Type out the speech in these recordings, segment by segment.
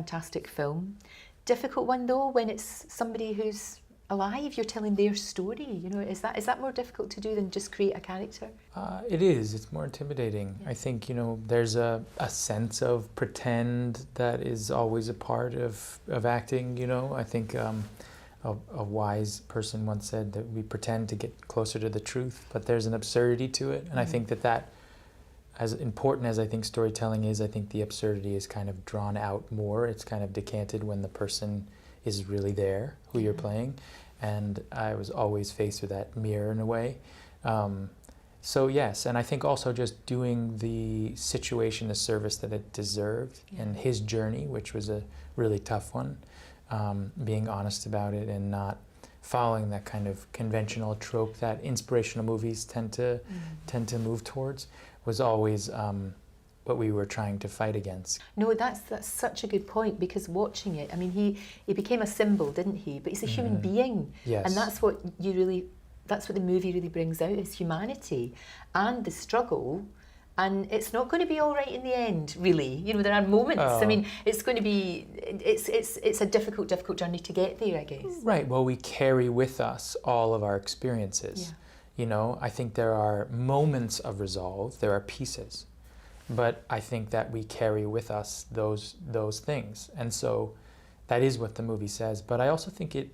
fantastic film. Difficult one though, when it's somebody who's alive, you're telling their story, you know, is that more difficult to do than just create a character? It is, it's more intimidating. I think, you know, there's a sense of pretend that is always a part of acting, you know. I think a wise person once said that we pretend to get closer to the truth, but there's an absurdity to it. And I think that as important as I think storytelling is, I think the absurdity is kind of drawn out more. It's kind of decanted when the person is really there, who you're playing. And I was always faced with that mirror in a way. So yes, and I think also just doing the situation the service that it deserved, and his journey, which was a really tough one, being honest about it and not following that kind of conventional trope that inspirational movies tend to move towards, was always what we were trying to fight against. No, that's such a good point, because watching it, I mean, he became a symbol, didn't he? But he's a human being, and that's what the movie really brings out, is humanity and the struggle. And it's not going to be all right in the end, really. You know, there are moments. I mean, it's going to be, it's a difficult journey to get there, I guess. Right. Well, we carry with us all of our experiences. You know, I think there are moments of resolve. There are pieces. But I think that we carry with us those things, and so that is what the movie says. But I also think it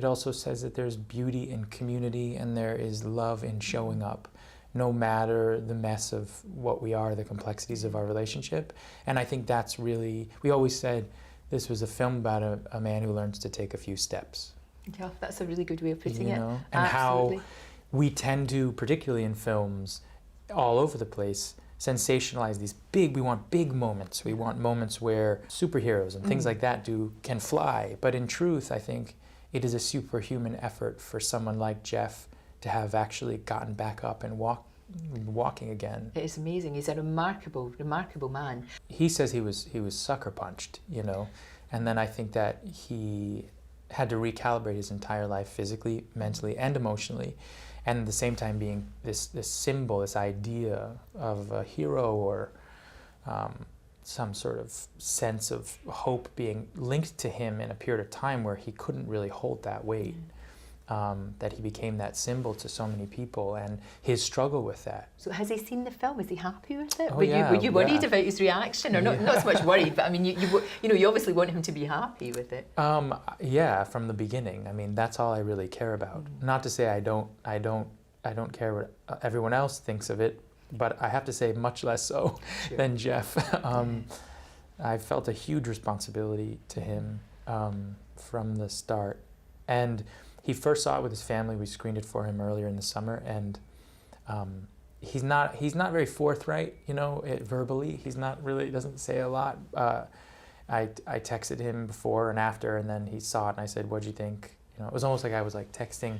also says that there's beauty in community, and there is love in showing up, no matter the mess of what we are, the complexities of our relationship. And I think that's really, we always said this was a film about a man who learns to take a few steps. Yeah, that's a really good way of putting it. And Absolutely. how we tend to, particularly in films, all over the place, sensationalize these we want big moments. We want moments where superheroes and things like that can fly. But in truth, I think it is a superhuman effort for someone like Jeff to have actually gotten back up and walking again. It is amazing. He's a remarkable man. He says he was sucker punched, you know, and then I think that he had to recalibrate his entire life physically, mentally, and emotionally. And at the same time being this symbol, this idea of a hero or some sort of sense of hope being linked to him in a period of time where he couldn't really hold that weight, that he became that symbol to so many people, and his struggle with that. So has he seen the film? Is he happy with it? Oh, were you worried about his reaction? Or not so much worried, but I mean, you obviously want him to be happy with it. Yeah, from the beginning. I mean, that's all I really care about. Not to say I don't care what everyone else thinks of it, but I have to say much less so than Jeff. I felt a huge responsibility to him from the start. And he first saw it with his family. We screened it for him earlier in the summer, and he's not very forthright, you know, verbally. He's not really, doesn't say a lot. I texted him before and after, and then he saw it, and I said, "What'd you think?" You know, it was almost like I was like texting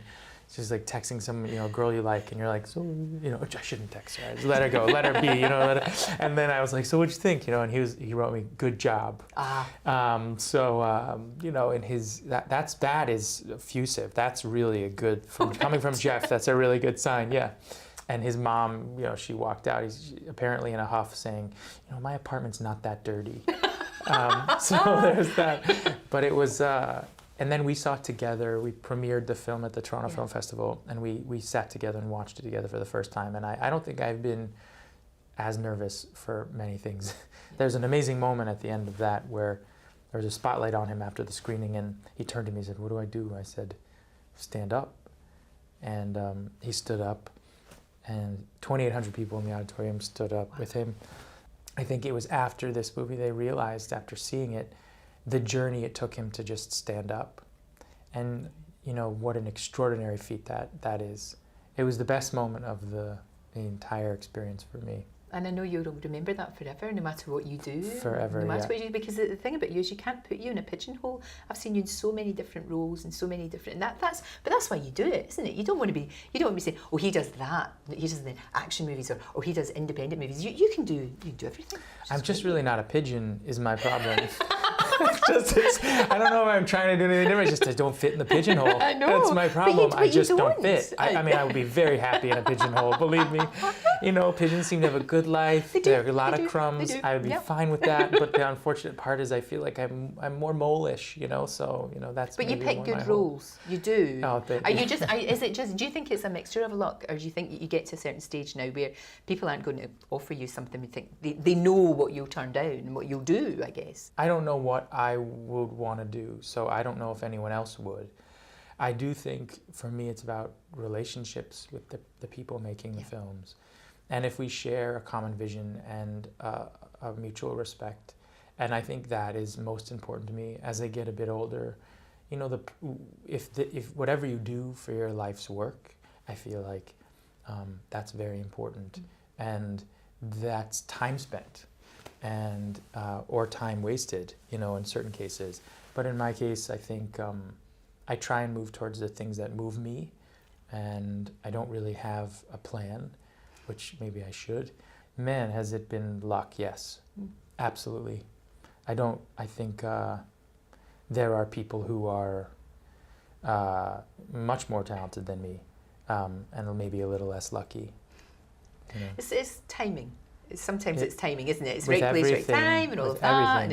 some, you know, girl you like, and you're like, so, you know, I shouldn't text her. Just let her go, let her be, you know. And then I was like, so what'd you think? You know, and he wrote me, "Good job." You know, in his that is effusive. That's really a good, coming from Jeff. That's a really good sign. Yeah. And his mom, you know, she walked out. He's apparently in a huff, saying, "You know, my apartment's not that dirty." So there's that. But it was. And then we saw it together. We premiered the film at the Toronto Film Festival, and we sat together and watched it together for the first time. And I don't think I've been as nervous for many things. There's an amazing moment at the end of that where there was a spotlight on him after the screening, and he turned to me and said, "What do I do?" I said, "Stand up." And he stood up, and 2,800 people in the auditorium stood up with him. I think it was after this movie they realized, after seeing it, the journey it took him to just stand up. And, you know, what an extraordinary feat that is. It was the best moment of the entire experience for me. And I know you'll remember that forever, no matter what you do. Forever, no matter what you do, because the thing about you is you can't put you in a pigeonhole. I've seen you in so many different roles and so many different, and that's why you do it, isn't it? You don't want to be saying, "Oh, he does that. He does the action movies, or he does independent movies." You can do everything. I'm just really not a pigeon, is my problem. I don't know if I'm trying to do anything different. It's just I don't fit in the pigeonhole. I know. That's my problem. But I just you don't fit. I mean, I would be very happy in a pigeonhole, believe me. pigeons seem to have a good life. There are a lot of crumbs. I would be fine with that. But the unfortunate part is I feel like I'm more mole-ish, so, that's But you maybe pick more good my roles. You do. Oh, thank Are you. you just, is it just, do you think it's a mixture of luck, or do you think you get to a certain stage now where people aren't going to offer you something you think, they know what you'll turn down and what you'll do, I guess? I don't know what I would want to do, so I don't know if anyone else would. I do think, for me, it's about relationships with the people making the films. And if we share a common vision and a mutual respect, and I think that is most important to me as I get a bit older. If whatever you do for your life's work, I feel like that's very important, and that's time spent, and or time wasted, in certain cases. But in my case, I think I try and move towards the things that move me, and I don't really have a plan, which maybe I should. Man, has it been luck? Yes, absolutely. I think there are people who are much more talented than me, and maybe a little less lucky. It's timing. Sometimes it's timing, isn't it? It's with right place, right time, and all of that, everything. and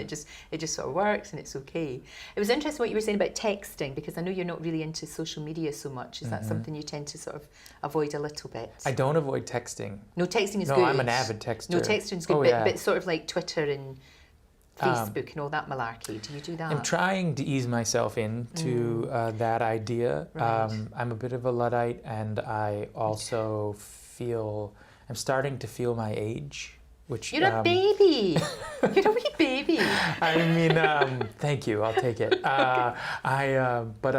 it just sort of works, and it's okay. It was interesting what you were saying about texting, because I know you're not really into social media so much. Is that something you tend to sort of avoid a little bit? I don't avoid texting. No, texting is good. No, I'm an avid texter. No, texting's good, but sort of like Twitter and Facebook and all that malarkey. Do you do that? I'm trying to ease myself into that idea. Right. I'm a bit of a Luddite, and I also I'm starting to feel my age. Which, you're a baby. You're a wee baby. I mean, thank you. I'll take it. But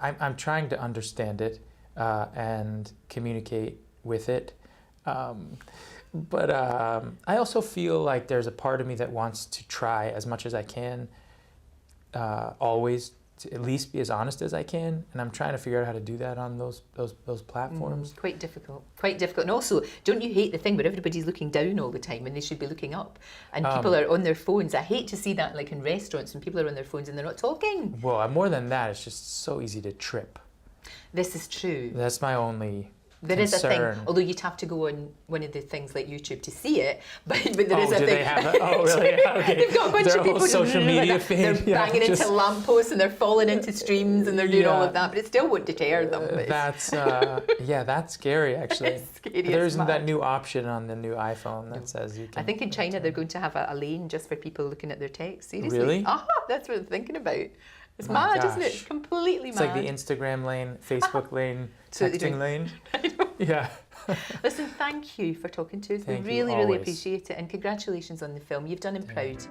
I'm trying to understand it and communicate with it. But I also feel like there's a part of me that wants to try as much as I can, always to at least be as honest as I can, and I'm trying to figure out how to do that on those platforms. Quite difficult. And also, don't you hate the thing where everybody's looking down all the time when they should be looking up, and people are on their phones? I hate to see that, like in restaurants, when people are on their phones and they're not talking. Well, more than that, it's just so easy to trip. This is true. That's my only There is a thing, although you'd have to go on one of the things like YouTube to see it, but there is a thing. They have that? Oh, really? Okay. They've got a bunch of people social media like thing. They're banging into lampposts and they're falling into streams and they're doing all of that, but it still won't deter them. That's that's scary, actually. It's scary. There isn't that new option on the new iPhone that says you can. I think in China they're going to have a lane just for people looking at their text. Seriously? Really? That's what I'm thinking about. It's mad, isn't it? It's completely mad. It's like the Instagram lane, Facebook lane, texting lane. I know. Yeah. Listen, thank you for talking to us. We really, really appreciate it. And congratulations on the film. You've done him proud.